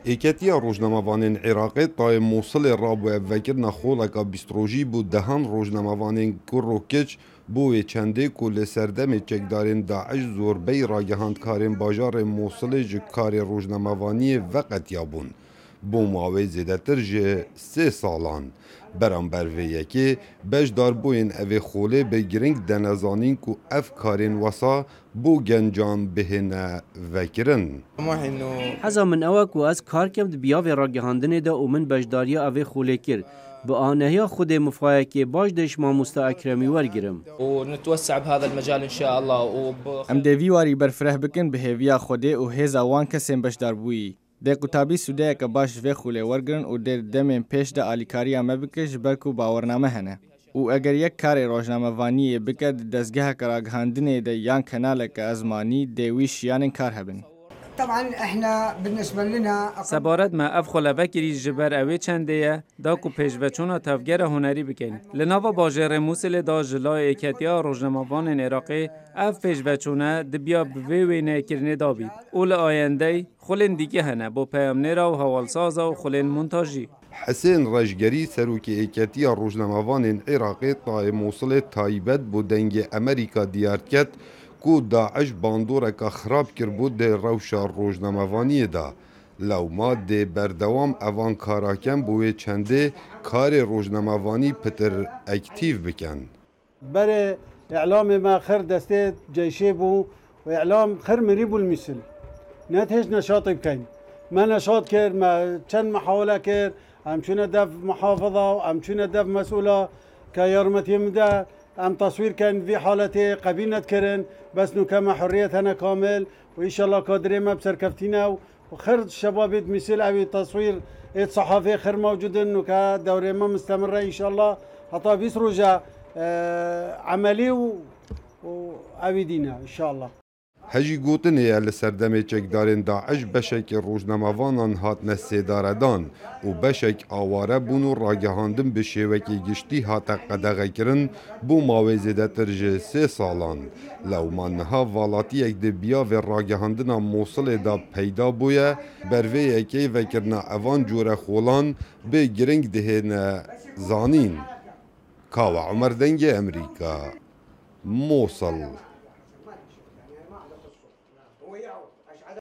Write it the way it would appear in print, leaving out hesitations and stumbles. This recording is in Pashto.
ایکتیا روزنامه‌وانین عراقی تای موصل رابو وکر نخولکا بیستروژی بو دهان روزنامه‌وانین کروکچ بو چنده کل سردم چکدارین داعش زوربی راگهاند کارین باجار موصل جکار روزنامه‌وانی وقت یابون بو ماوی زیدتر جه 3 سالان برانبر ویکی بجدار بوین اوی خوله به گرنگ دنزانین کو اف کارین وسا بو گنجان بهنه وکرن حزا من اوک و از کار کم بیاوی راگهاندنه دا و من بجداریا اوی خوله کر با آنهیا خود مفایکی باش دش ما مستا اکرمی ورگرم ونتوسع بهذا المجال ان شاء الله ام دیوی واری برفره بکن به هویا خوده و هزا وان کسیم بشدار بویی ده قطابی سوده که باش وی خوله ورگرن و در دمین پیش ده آلیکاری همه بکش برکو باورنامه هنه و اگر یک کار روزنامه وانی بکد دستگاه کراگهاندنه ده یان کنال که ازمانی دیویش یان کار هبن طبعا احنا بالنسبه لنا سبارت ما اف خلبکری جبر اوی چنده دا کو پیشوچونا تفگر هنری بکن لناوا باجر موسل دا جلای اکتیا روزنامه‌وان عراقی اف پیشوچونا دبیا بوی نه کرنه دابید اول آینده خلن دیگه هنه با پیامنرا و حوالسازا و خلن مونتاژی حسین رجگری سروکی ایکتیا روزنامه‌وان عراقی تای موصل تایبت بو دنگ امریکا دیار کت کو داعش باندورکا خراب کر بود ده روشا روزنامه‌وانی دا لو ما ده بردوام اوان کاراکن بوی چنده کار روزنامه‌وانی پتر اکتیو بکن برای اعلام ما خر دسته جیشه بو و اعلام خر مریبو المثل نتهش نشاط بکن ما نشاط کرد ما چند محاوله کرد همچون دف محافظه و همچون دف مسئوله که یارمتی مده ام تصوير كان في حالته قبيل نتكرن بس نو كما حريتنا كامل وان شاء الله قادرين ما بسر كفتينا وخير الشباب مثل ابي تصوير صحافي خير موجودين نو كدوري ما مستمره ان شاء الله حتى بيسرجا عملي وابي دينا ان شاء الله هجی گوتن یا لسردم چکدارین داعش بشک روزنامه‌وانان هات سیداردان و بشک آواره بون و راگهاندن به شیوکی گشتی هات قدغه کرن بو ماویزده ترجه 3 سالان لو منها والاتی یک ده بیا و راگهاندن موصل دا پیدا بویه بروی یکی وکرنا اوان جور خولان به گرنگ دهن زانین کاو عمر دنگ امریکا موصل